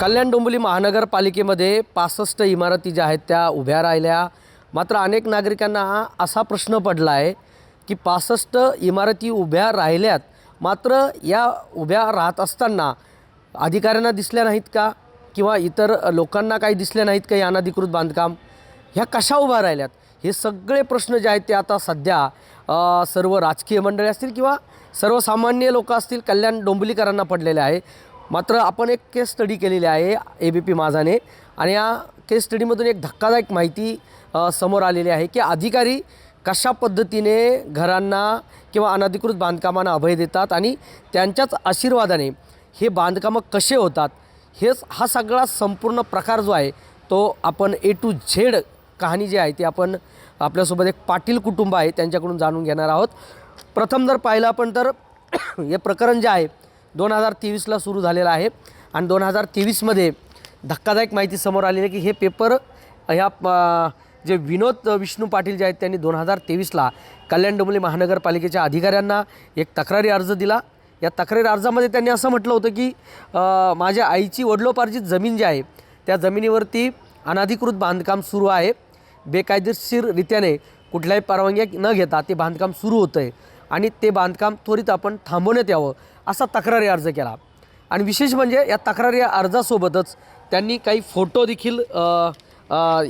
कल्याण डोंबिवली महानगरपालिकेमध्ये 65 इमारती ज्या आहेत त्या उभ्या राहिल्या. मात्र अनेक नागरिकांना असा प्रश्न पडला आहे की 65 इमारती उभ्या राहिल्यात, मात्र या उभ्या राहत असताना अधिकाऱ्यांना दिसल्या नाहीत का, किंवा इतर लोकांना काही दिसल्या नाहीत का? अनधिकृत बांधकाम ह्या कशा उभ्या राहिल्यात? हे सगळे प्रश्न जे आहेत ते आता सध्या सर्व राजकीय मंडळी असतील किंवा सर्वसामान्य लोक असतील, कल्याण डोंबिवलीकरांना पडलेले आहे. मात्र आपण एक केस स्टडी केलेली आहे ABP माझाने, आणि या केस स्टडीमधून एक धक्कादायक माहिती समोर आलेली आहे की अधिकारी कशा पद्धतीने घरांना किंवा अनधिकृत बांधकामांना अभय देतात आणि त्यांच्याच आशीर्वादाने हे बांधकामं कसे होतात, हा सगळा संपूर्ण प्रकार जो आहे तो आपण A to Z कहाणी जी आहे ती आपण आपल्यासोबत एक पाटील कुटुंब आहे त्यांच्याकडून जाणून घेणार आहोत. प्रथम जर पाहिलं आपण तर हे प्रकरण जे आहे 2023ला सुरू झालेलं आहे आणि 2023मध्ये धक्कादायक माहिती समोर आलेली आहे की हे पेपर ह्या जे विनोद विष्णू पाटील जे आहेत त्यांनी 2023ला कल्याण डोंबिवली महानगरपालिकेच्या अधिकाऱ्यांना एक तक्रारी अर्ज दिला. या तक्रारी अर्जामध्ये त्यांनी असं म्हटलं होतं की माझ्या आईची वडिलोपार्जित जमीन जी आहे त्या जमिनीवरती अनधिकृत बांधकाम सुरू आहे. बेकायदेशीररित्याने कुठल्याही परवानग्या न घेता ते बांधकाम सुरू होतं आहे आणि ते बांधकाम त्वरित आपण थांबवण्यात यावं असा तक्रारी अर्ज केला. आणि विशेष म्हणजे या तक्रारी अर्जासोबतच त्यांनी काही फोटो देखील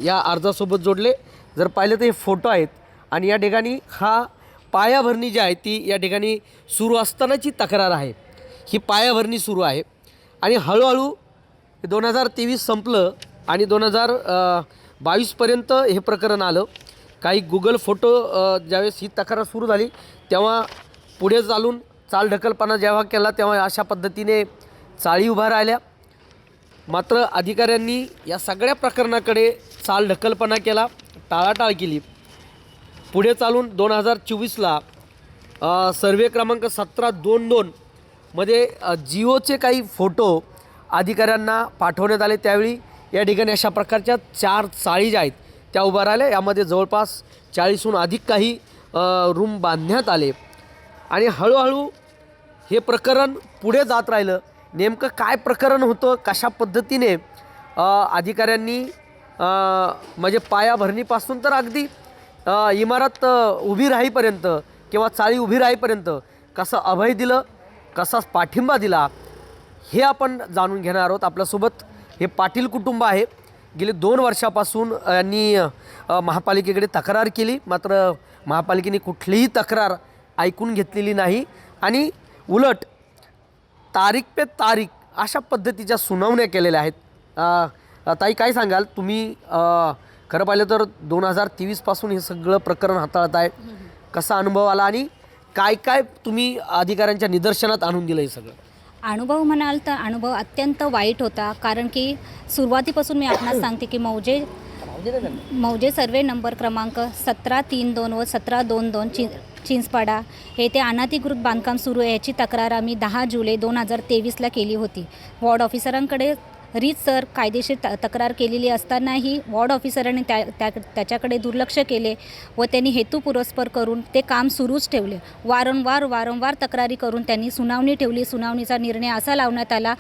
या अर्जासोबत जोडले. जर पाहिलं तर हे फोटो आहेत आणि या ठिकाणी हा पायाभरणी जी आहे ती या ठिकाणी सुरू असतानाची तक्रार आहे. ही पायाभरणी सुरू आहे आणि हळूहळू 2023 संपलं आणि 2022पर्यंत हे प्रकरण आलं. काही गुगल फोटो ज्यावेळेस ही तक्रार सुरू झाली तेव्हा पुढे चालून चालढकलपणा जेव्हा केला तेव्हा अशा पद्धतीने चाळी उभा राहिल्या. मात्र अधिकाऱ्यांनी या सगळ्या प्रकरणाकडे चालढकलपणा केला, टाळाटाळ केली. पुढे चालून 2024ला सर्वे क्रमांक 1722 मध्ये जिओचे काही फोटो अधिकाऱ्यांना पाठवण्यात आले. त्यावेळी या ठिकाणी अशा प्रकारच्या 4 चाळी ज्या आहेत त्या उभ्या राहिल्या. यामध्ये जवळपास 40हून अधिक काही रूम बांधण्यात आले आणि हळूहळू हे प्रकरण पुढे जात राहिलं. नेमकं काय प्रकरण होतं, कशा पद्धतीने अधिकाऱ्यांनी म्हणजे पायाभरणीपासून तर अगदी इमारत उभी राहीपर्यंत किंवा चाळी उभी राहीपर्यंत कसं अभय दिलं, कसा पाठिंबा दिला, हे आपण जाणून घेणार आहोत. आपल्यासोबत हे पाटील कुटुंब आहे. गेले 2 वर्षापासून यांनी महापालिकेकडे तक्रार केली, मात्र महापालिकेने कुठलीही तक्रार ऐकून घेतलेली नाही आणि उलट तारीख पे तारीख अशा पद्धतीच्या सुनावण्या केलेल्या आहेत. ताई, काय सांगाल तुम्ही? खरं पाहिलं तर 2023पासून हे सगळं प्रकरण हाताळत आहे, कसा अनुभव आला आणि काय काय तुम्ही अधिकाऱ्यांच्या निदर्शनात आणून दिलं हे सगळं? अनुभव म्हणाल तर अनुभव अत्यंत वाईट होता. कारण की सुरुवातीपासून मी आपणास सांगते की मौजे सर्वे नंबर क्रमांक 1732 व 1722 चिंचपाडा येथे अनधिकृत बांधकाम सुरू आहे याची तक्रार आम्ही 10 जुलै 2023ला केली होती. वॉर्ड ऑफिसरांकडे रीतसर कायदेशीर तक्रार केलेली असतानाही वॉर्ड ऑफिसरांनी त्याच्याकडे दुर्लक्ष केले व त्यांनी हेतुपुरस्पर करून ते काम सुरूच ठेवले. वारंवार तक्रारी करून त्यांनी सुनावणी ठेवली. सुनावणीचा निर्णय असा लावण्यात आला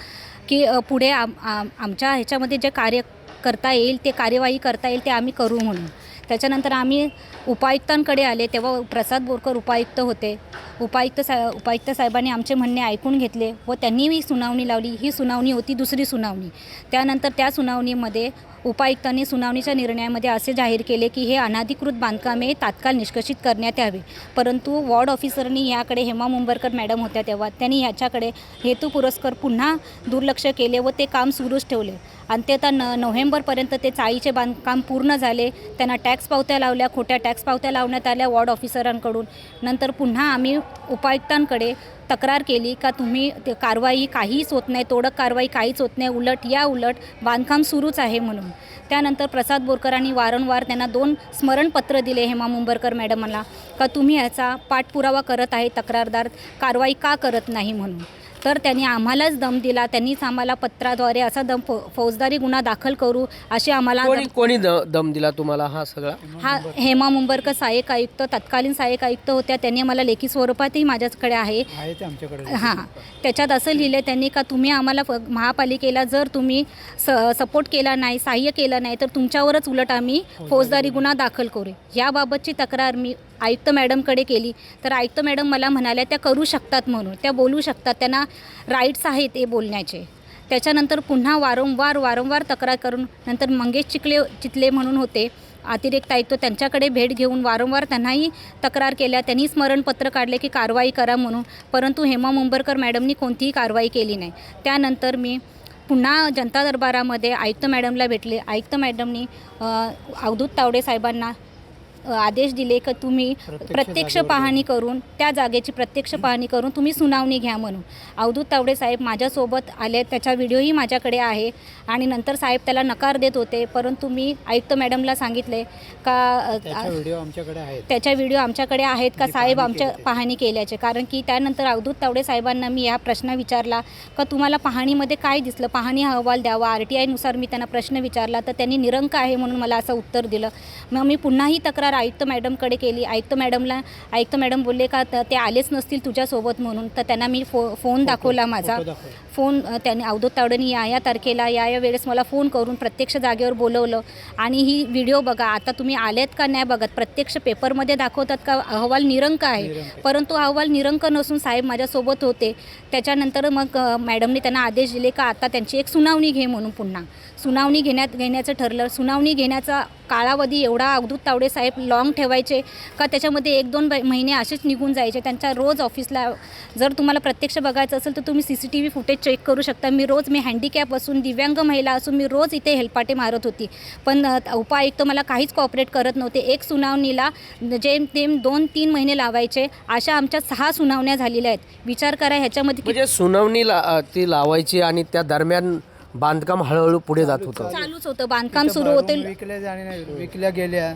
की पुढे आमच्या ह्याच्यामध्ये जे कार्य करता येईल, ते कार्यवाही करता येईल ते आम्ही करू म्हणून. त्याच्यानंतर आम्ही उपायुक्तांकडे आले, तेव्हा प्रसाद बोरकर उपायुक्त होते. उपायुक्त साहेबांनी आमचे म्हणणे ऐकून घेतले व त्यांनीही सुनावणी लावली. ही सुनावणी होती दुसरी सुनावणी. त्यानंतर त्या सुनावणीमध्ये उपायुक्तांनी सुनावणीच्या निर्णयामध्ये असे जाहीर केले की हे अनधिकृत बांधकामे तात्काळ निष्कर्षित करण्यात यावे. परंतु वॉर्ड ऑफिसरनी याकडे, हेमा मुंबरकर मॅडम होत्या तेव्हा, त्यांनी ह्याच्याकडे हेतुपुरस्कर पुन्हा दुर्लक्ष केले व ते काम सुरूच ठेवले. आणि ते आता नोव्हेंबरपर्यंत ते चाळीचे बांधकाम पूर्ण झाले. त्यांना टॅक्स पावत्या लावल्या, खोट्या टॅक्स पावत्या लावण्यात आल्या वॉर्ड ऑफिसरांकडून. नंतर पुन्हा आम्ही उपायुक्तांकडे तक्रार केली का तुम्ही ते कारवाई काहीच होत नाही, तोडक कारवाई काहीच होत नाही, उलट बांधकाम सुरूच आहे म्हणून. त्यानंतर प्रसाद बोरकरांनी वारंवार त्यांना 2 स्मरणपत्र दिले हेमा मुंबरकर मॅडमला का तुम्ही ह्याचा पाठपुरावा करत आहे, तक्रारदार कारवाई का करत नाही म्हणून. तर त्यांनी आम्हालाच दम दिला. त्यांनीच आम्हाला पत्राद्वारे असा फौजदारी गुन्हा दाखल करू अशी आम्हाला कोणी दम दिला तुम्हाला हा सगळा? हा हेमा मुंबरकर सहाय्यक आयुक्त, तत्कालीन सहाय्यक आयुक्त होत्या. त्यांनी आम्हाला लेखी स्वरूपातही माझ्याकडे आहे हां, त्याच्यात असं लिहिलं त्यांनी का तुम्ही आम्हाला महापालिकेला जर तुम्ही सपोर्ट केला नाही, सहाय्य केलं नाही तर तुमच्यावरच उलट आम्ही फौजदारी गुन्हा दाखल करू. याबाबतची तक्रार मी आयुक्त मॅडमकडे केली तर आयुक्त मॅडम मला म्हणाल्या त्या करू शकतात म्हणून, त्या बोलू शकतात, त्यांना राईट्स आहेत ते बोलण्याचे. त्याच्यानंतर पुन्हा वारंवार तक्रार करून नंतर मंगेश चितले म्हणून होते अतिरिक्त आयुक्त, त्यांच्याकडे भेट घेऊन वारंवार त्यांनाही तक्रार केल्या. त्यांनी स्मरणपत्र काढले की कारवाई करा म्हणून, परंतु हेमा मुंबरकर मॅडमनी कोणतीही कारवाई केली नाही. त्यानंतर मी पुन्हा जनता दरबारामध्ये आयुक्त मॅडमला भेटले. आयुक्त मॅडमनी अवधूत तावडे साहेबांना आदेश दिले की तुम्ही प्रत्यक्ष पाहणी करून त्या जागेची प्रत्यक्ष पाहणी करून तुम्ही सुनावणी घ्या म्हणून. अवधूत तावडे साहेब माझ्यासोबत आले, त्याचा व्हिडिओही माझ्याकडे आहे आणि नंतर साहेब त्याला नकार देत होते, परंतु मी आयुक्त मॅडमला सांगितले का त्याच्या व्हिडिओ आमच्याकडे आहेत का साहेब आमच्या पाहणी केल्याचे. कारण की त्यानंतर अवधूत तावडे साहेबांना मी हा प्रश्न विचारला का तुम्हाला पाहणीमध्ये काय दिसलं, पाहणी अहवाल द्यावा. RTIनुसार मी त्यांना प्रश्न विचारला तर त्यांनी निरंक आहे म्हणून मला असं उत्तर दिलं. मग मी पुन्हा ही तक्रार आयुक्त मॅडमकडे केली. आयुक्त मॅडम बोलले का ते आलेच नसतील तुझ्यासोबत म्हणून. तर त्यांना मी फोन दाखवला, माझा फोन त्यांनी अवधूत तावडेंनी या तारखेला या वेळेस मला फोन करून प्रत्यक्ष जागेवर बोलवलं आणि ही व्हिडिओ बघा, आता तुम्ही आलेत का नाही बघत, प्रत्यक्ष पेपरमध्ये दाखवतात का अहवाल निरंक आहे, परंतु अहवाल निरंक नसून साहेब माझ्यासोबत होते. त्याच्यानंतर मग मॅडमने त्यांना आदेश दिले का आता त्यांची एक सुनावणी घे म्हणून. पुन्हा सुनावणी घेण्याचं ठरलं. सुनावणी घेण्याचा कालावधी एवढा अवधूत तावडे साहेब लॉंग ठेवायचे का त्याच्यामध्ये 1-2 महिने असेच निघून जायचे. त्यांच्या रोज ऑफिसला जर तुम्हाला प्रत्यक्ष बघायचं असेल तर तुम्ही CCTV फुटेज चेक करू शकता. मी हँडिकॅप असून, दिव्यांग महिला असून मी रोज इथे हेलपाटे मारत होती, पण उपायुक्त मला काहीच कॉपरेट करत नव्हते. एक सुनावणीला जेमतेम 2-3 महिने लावायचे. अशा आमच्या 6 सुनावण्या झालेल्या आहेत. विचार करा ह्याच्यामध्ये म्हणजे सुनावणीला ती लावायची आणि त्या दरम्यान बांधकाम हळूहळू पुढे जात होतं, चालूच होतं. बांधकाम सुरू होते, विकल्या गेल्या,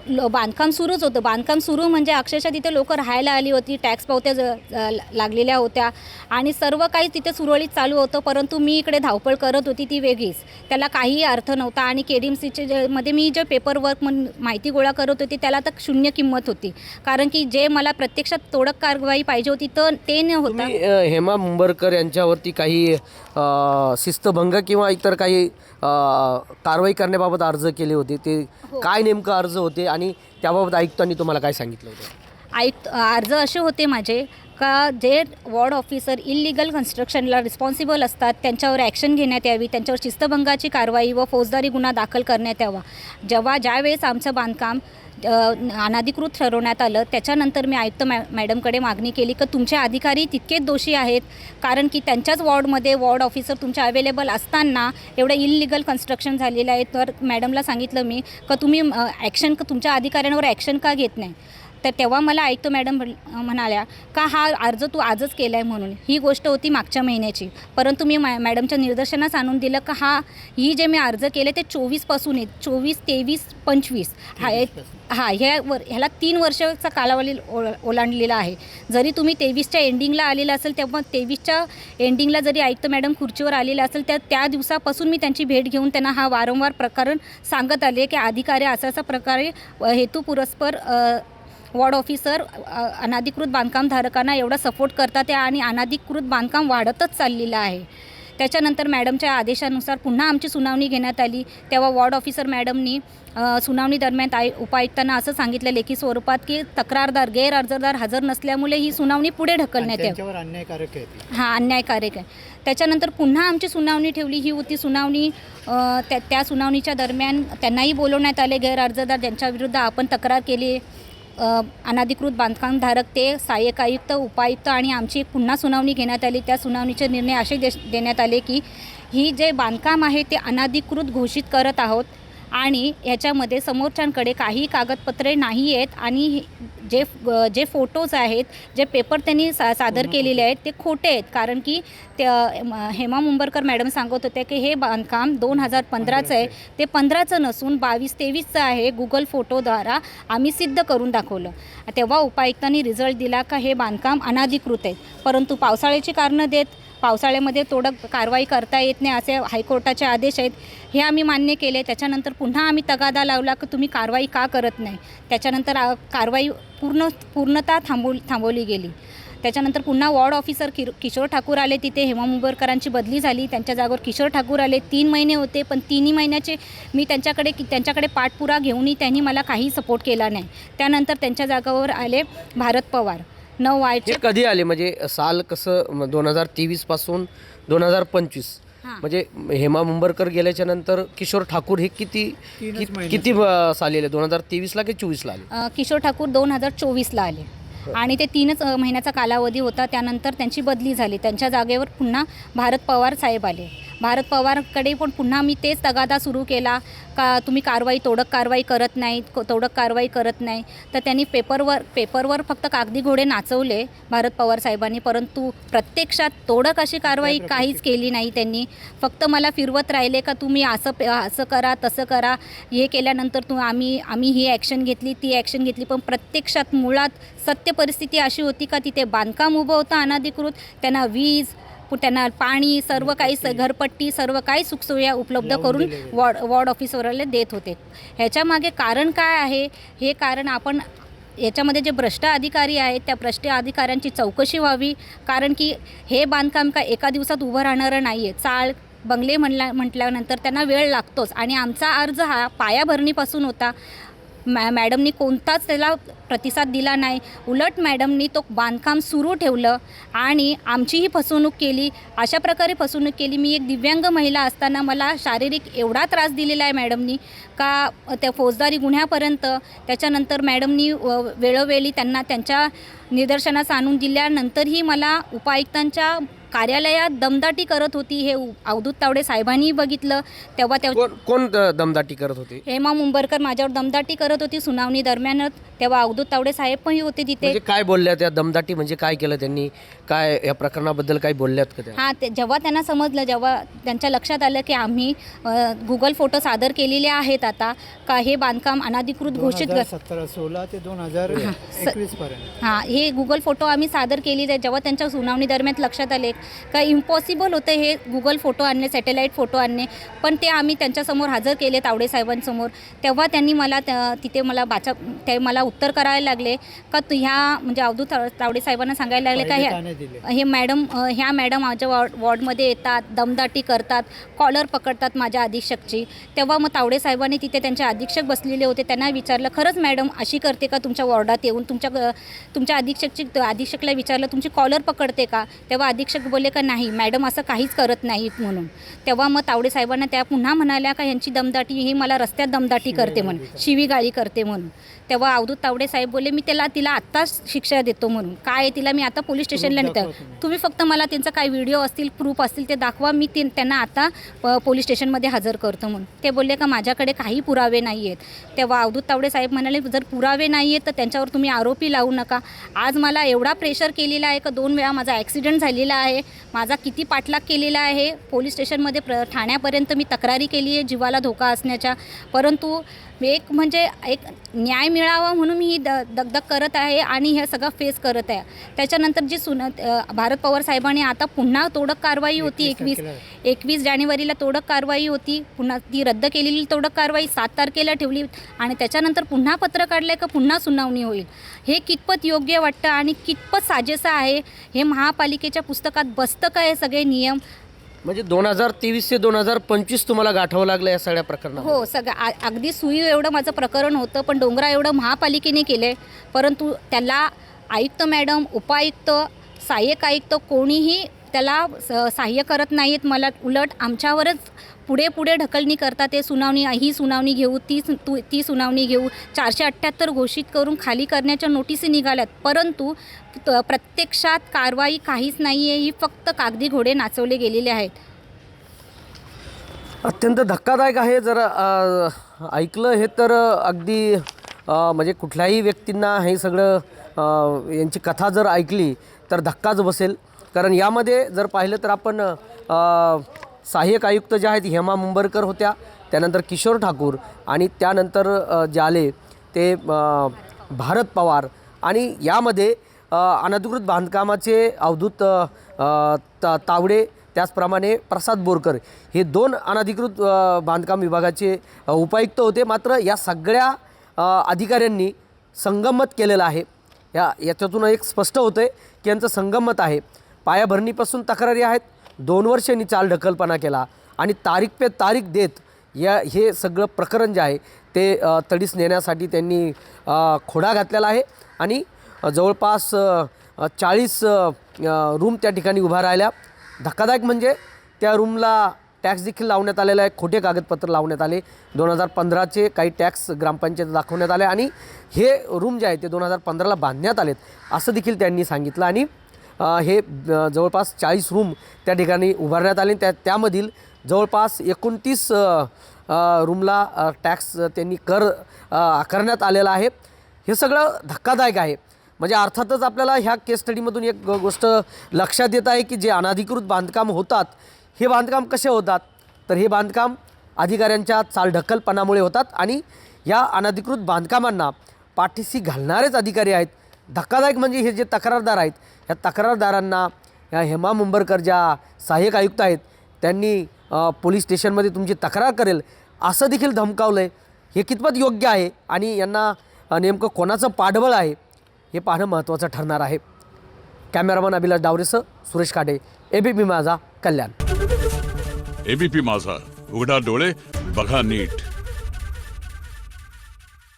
लोक बांधकाम सुरूच होतं. बांधकाम सुरू म्हणजे अक्षरशः तिथे लोक राहायला आली होती, टॅक्स पावत्या लागलेल्या होत्या आणि सर्व काही तिथे सुरळीत चालू होतं. परंतु मी इकडे धावपळ करत होती ती वेगळीच, त्याला काहीही अर्थ नव्हता. आणि KDMCचे मध्ये मी जे पेपरवर्क माहिती गोळा करत होती त्याला तर शून्य किंमत होती, कारण की जे मला प्रत्यक्षात तोडक कारवाई पाहिजे होती तर ते न होता. हेमा मुंबरकर यांच्यावरती काही शिस्तभंग किंवा इतर काही कारवाई करण्याबाबत अर्ज केले होते, ते काय नेमकं अर्ज होते आणि त्याबाबत आयुक्तांनी तुम्हाला काय सांगितलं होतं? अर्ज असे होते माझे का जे वॉर्ड ऑफिसर इल्लिगल कन्स्ट्रक्शनला रिस्पॉन्सिबल असतात त्यांच्यावर ॲक्शन घेण्यात यावी, त्यांच्यावर शिस्तभंगाची कारवाई व फौजदारी गुन्हा दाखल करण्यात यावा. ज्यावेळेस आमचं बांधकाम अनधिकृत ठरवण्यात आलं त्याच्यानंतर मी आयुक्त मॅडमकडे मागणी केली की तुमचे अधिकारी तितकेच दोषी आहेत, कारण की त्यांच्याच वॉर्डमध्ये वॉर्ड ऑफिसर तुमचे अवेलेबल असताना एवढं इल्लिगल कन्स्ट्रक्शन झालेलं आहे. तर मॅडमला सांगितलं मी का तुम्ही तुमच्या अधिकाऱ्यांवर ॲक्शन का घेत नाही. तर तेव्हा मला आयुक्त मॅडम म्हणाल्या का हा अर्ज तू आजच केला आहे म्हणून. ही गोष्ट होती मागच्या महिन्याची, परंतु मी मॅडमच्या निदर्शनास आणून दिलं का ही जे मी अर्ज केले ते 24पासून आहेत, 24, 23, 25 ह्याला 3 वर्षाचा कालावधी ओलांडलेला आहे. जरी तुम्ही 23च्या एंडिंगला आलेला असेल तेव्हा 23च्या एंडिंगला जरी आयुक्त मॅडम खुर्चीवर आलेला असेल त्या दिवसापासून मी त्यांची भेट घेऊन त्यांना हा वारंवार प्रकरण सांगत आले की अधिकारी असा प्रकारे हेतुपुरस्पर वॉर्ड ऑफिसर अनधिकृत बांधकामधारकांना एवढा सपोर्ट करतात आणि अनधिकृत बांधकाम वाढतच चाललेलं आहे. त्याच्यानंतर मॅडमच्या आदेशानुसार पुन्हा आमची सुनावणी घेण्यात आली. तेव्हा वॉर्ड ऑफिसर मॅडमनी सुनावणी दरम्यान उपायुक्तांना असं सांगितलं लेखी स्वरूपात की तक्रारदार गैरहजरदार हजर नसल्यामुळे ही सुनावणी पुढे ढकलण्यात यावी. अन्यायकारक आहे. त्याच्यानंतर पुन्हा आमची सुनावणी ठेवली. ही होती सुनावणी. त्या सुनावणीच्या दरम्यान त्यांनाही बोलवण्यात आले गैरहजरदार ज्यांच्याविरुद्ध आपण तक्रार केली, अनधिकृत बांधकामधारक, ते सहाय्यक आयुक्त, उपायुक्त आणि आमची एक पुन्हा सुनावणी घेण्यात आली. त्या सुनावणीचे निर्णय असे देण्यात आले की ही जे बांधकाम आहे ते अनधिकृत घोषित करत आहोत आणि ह्याच्यामध्ये समोरच्यांकडे काही कागदपत्रे नाही आहेत आणि जे फोटोज आहेत, जे पेपर त्यांनी सादर केलेले आहेत ते खोटे आहेत. कारण की हेमा मुंबरकर मॅडम सांगत होत्या की हे बांधकाम 2015चं आहे, ते 15चं नसून 22-23चं आहे. गुगल फोटोद्वारा आम्ही सिद्ध करून दाखवलं. तेव्हा उपायुक्तांनी रिझल्ट दिला का हे बांधकाम अनधिकृत आहे. परंतु पावसाळ्याची कारणं देत पावसाळ्यामध्ये तोडक कारवाई करता येत नाही असे हायकोर्टाचे आदेश आहेत. हे आम्ही मान्य केले. त्याच्यानंतर पुन्हा आम्ही तगादा लावला की तुम्ही कारवाई का करत नाही. त्याच्यानंतर कारवाई पूर्णतः थांबवली गेली. त्याच्यानंतर पुन्हा वॉर्ड ऑफिसर किशोर ठाकूर आले. तिथे हेमा मुंबरकरांची बदली झाली. त्यांच्या जागेवर किशोर ठाकूर आले. 3 महिने होते, पण 3 महिन्याचे मी त्यांच्याकडे पाठपुरा घेऊनही त्यांनी मला काही सपोर्ट केला नाही. त्यानंतर त्यांच्या जागेवर आले भारत पवार. 9 वार्डचे. हे कधी आले म्हणजे साल कसं 2023 पासून 2025 म्हणजे हेमा मुंबरकर गेल्याच्या नंतर किशोर ठाकूर हे किती साली आले? 2023ला की 24ला आले? किशोर ठाकूर 2024ला आले आणि ते 3च महिन्याचा कालावधी होता. त्यानंतर त्यांची बदली झाली. त्यांच्या जागेवर पुन्हा भारत पवार साहेब आले. भारत पवारकडे पण पुन्हा मी तेच तगादा सुरू केला का तुम्ही तोडक कारवाई करत नाही, तर त्यांनी पेपरवर फक्त कागदी घोडे नाचवले भारत पवार साहेबांनी. परंतु प्रत्यक्षात तोडक अशी कारवाई काहीच केली नाही. त्यांनी फक्त मला फिरवत राहिले का तुम्ही असं करा, तसं करा. हे केल्यानंतर आम्ही ही ॲक्शन घेतली, ती ॲक्शन घेतली. पण प्रत्यक्षात मुळात सत्य परिस्थिती अशी होती का तिथे बांधकाम उभं होतं अनधिकृत. त्यांना वीज, त्यांना पाणी, सर्व काही घरपट्टी, सर्व काही सुखसोयी उपलब्ध करून वॉर्ड ऑफिसरला देत होते. ह्याच्यामागे कारण काय आहे? हे कारण आपण याच्यामध्ये जे भ्रष्ट अधिकारी आहेत त्या भ्रष्ट अधिकाऱ्यांची चौकशी व्हावी. कारण की हे बांधकाम का एका दिवसात उभं राहणारं नाही आहे. चाळ बंगले म्हटल्यानंतर त्यांना वेळ लागतोच. आणि आमचा अर्ज हा पायाभरणीपासून होता. मॅडमनी कोणताच त्याला प्रतिसाद दिला नाही. उलट मॅडमनी तो बांधकाम सुरू ठेवलं आणि आमचीही फसवणूक केली. अशा प्रकारे फसवणूक केली. मी एक दिव्यांग महिला असताना मला शारीरिक एवढा त्रास दिलेला आहे मॅडमनी का त्या फौजदारी गुन्ह्यापर्यंत. त्याच्यानंतर मॅडमनी वेळोवेळी त्यांना त्यांच्या निदर्शनास आणून दिल्यानंतरही मला उपायुक्तांच्या कार्यालयात दमदाटी करत होती. हे अवधूत तावडे साहेबांनी बघितलं. तेव्हा कोण दमदाटी करत होते? हेमा मुंबरकर माझ्यावर दमदाटी करत होती सुनावणी दरम्यान. तेव्हा अवधूत तावडे साहेब पण होते तिथे. म्हणजे काय बोलल्या त्या दमदाटी? म्हणजे काय केलं त्यांनी? काय या प्रकरणाबद्दल काही बोलल्यात का त्या? जेव्हा त्यांना समजलं, जेव्हा त्यांच्या लक्षात आलं की आम्ही गुगल फोटो सादर केलेले आहेत आता का हे बांधकाम अनधिकृत घोषित 2016 ते 2021 पर्यंत हे गुगल फोटो आम्ही सादर केलेले आहेत. जेव्हा त्यांच्या सुनावणी दरम्यान लक्षात आले का इम्पॉसिबल होतं हे गुगल फोटो आणणे, सॅटेलाईट फोटो आणणे, पण ते आम्ही त्यांच्यासमोर हजर केले तावडे साहेबांसमोर. तेव्हा त्यांनी मला तिथे मला उत्तर करायला लागले का ह्या म्हणजे अवधूत तावडे साहेबांना सांगायला लागले का ह्या मॅडम माझ्या वॉर्डमध्ये येतात, दमदाटी करतात, कॉलर पकडतात माझ्या अधीक्षकची. तेव्हा मग तावडे साहेबांनी तिथे त्यांचे अधीक्षक बसलेले होते. त्यांना विचारलं खरंच मॅडम अशी करते का तुमच्या वॉर्डात येऊन? तुमच्या अधीक्षकला विचारलं तुमची कॉलर पकडते का? तेव्हा अधीक्षक बोलले का नाही मॅडम असं काहीच करत नाहीत म्हणून. तेव्हा मग तावडे साहेबांना त्या पुन्हा म्हणाल्या का यांची दमदाटी ही मला रस्त्यात दमदाटी करते म्हणून, शिवीगाळी करते म्हणून. तेव्हा अवधूत तावडे साहेब बोलले मी तिला आत्ताच शिक्षा देतो म्हणून. काय तिला मी आता पोलीस स्टेशनला नेतो. तुम्ही फक्त मला त्यांचा काही व्हिडिओ असतील, प्रूफ असतील ते दाखवा, मी त्यांना आता पोलीस स्टेशनमध्ये हजर करतो म्हणून. ते बोलले का माझ्याकडे काही पुरावे नाही आहेत. तेव्हा अवधूत तावडे साहेब म्हणाले जर पुरावे नाही आहेत तर त्यांच्यावर तुम्ही आरोपी लावू नका. आज मला एवढा प्रेशर केलेला आहे का 2 वेळा माझा ॲक्सिडेंट झालेला आहे. माझा किती पाठलाग केलेला आहे. पोलीस स्टेशनमध्ये ठाण्यापर्यंत मी तक्रारी केली आहे जीवाला धोका असण्याच्या. परंतु एक न्याय मिळावा म्हणून मी ही दगदग करत आहे आणि हे सगळं फेस करत आहे. त्याच्यानंतर जी भारत पवार साहेबांनी आता पुन्हा तोडक कारवाई होती 21 जानेवारीला तोडक कारवाई होती. पुन्हा ती रद्द केलेली तोडक कारवाई 7 तारखेला ठेवली आणि त्याच्यानंतर पुन्हा पत्र काढलं का पुन्हा सुनावणी होईल. हे कितपत योग्य वाटतं आणि कितपत साजेसं आहे? हे महापालिकेच्या पुस्तकात बसतं का हे सगळे नियम? म्हणजे 2023 ते 2025 तुम्हाला गाठावं लागलं या सगळ्या प्रकरणात? हो, अगदी सुई एवढं माझं प्रकरण होतं, पण डोंगरा एवढं महापालिकेने केले. परंतु त्याला आयुक्त मॅडम, उपायुक्त, सहाय्यक आयुक्त कोणीही त्याला सहाय्य करत नाहीत. मला उलट आमच्यावरच पुढे ढकलणी करतात. ते ही सुनावणी घेऊ, ती सुनावणी घेऊ. 478 घोषित करून खाली करण्याच्या नोटिसी निघाल्यात. परंतु प्रत्यक्षात कारवाई काहीच नाही आहे. ही फक्त कागदी घोडे नाचवले गेलेले आहेत. अत्यंत धक्कादायक आहे. जर ऐकलं हे तर अगदी म्हणजे कुठल्याही व्यक्तींना हे सगळं यांची कथा जर ऐकली तर धक्काच बसेल. कारण यामध्ये जर पाहिलं तर आपण सहाय्यक आयुक्त जे आहेत हेमा मुंबरकर होत्या, त्यानंतर किशोर ठाकूर आणि त्यानंतर जे आले ते भारत पवार आणि यामध्ये अनधिकृत बांधकामाचे अवधूत तावडे त्याचप्रमाणे प्रसाद बोरकर हे 2 अनधिकृत बांधकाम विभागाचे उपायुक्त होते. मात्र या सगळ्या अधिकाऱ्यांनी संगमत केलेलं आहे. याच्यातून एक स्पष्ट होतं आहे की यांचं संगमत आहे. पायाभरणीपासून तक्रारी आहेत, 2 वर्षांनी चालढकलपणा केला आणि तारीख पे तारीख देत हे सगळं प्रकरण जे आहे ते तडीस नेण्यासाठी त्यांनी खोडा घातलेला आहे आणि जवळपास 40 रूम त्या ठिकाणी उभा राहिल्या. धक्कादायक म्हणजे त्या रूमला टॅक्स देखील लावण्यात आलेला आहे, खोटे कागदपत्र लावण्यात आले. 2015चे काही टॅक्स ग्रामपंचायत दाखवण्यात आले आणि हे रूम जे आहे ते 2015ला बांधण्यात आलेत असं देखील त्यांनी सांगितलं. आणि हे जवळपास 40 रूम त्या ठिकाणी उभारण्यात आले. त्यामधील जवळपास 29 रूमला टॅक्स त्यांनी कर आकारण्यात आलेला आहे. हे सगळं धक्कादायक आहे. म्हणजे अर्थातच आपल्याला ह्या केस स्टडीमधून एक गोष्ट लक्षात येत आहे की जे अनधिकृत बांधकाम होतात हे बांधकाम कसे होतात, तर हे बांधकाम अधिकाऱ्यांच्या चालढकलपणामुळे होतात आणि या अनधिकृत बांधकामांना पाठीशी घालणारेच अधिकारी आहेत. धक्कादायक म्हणजे हे जे तक्रारदार आहेत या तक्रारदारांना या हेमा मुंबरकर ज्या सहाय्यक आयुक्त आहेत त्यांनी पोलीस स्टेशनमध्ये तुमची तक्रार करेल असं देखील धमकावलं आहे. हे कितपत योग्य आहे आणि यांना नेमकं कोणाचं पाठबळ आहे हे पाहणं महत्त्वाचं ठरणार आहे. कॅमेरामन अभिलाष डावरेसह सुरेश खाडे, एबीपी माझा, कल्याण. एबीपी माझा, उघडा डोळे बघा नीट.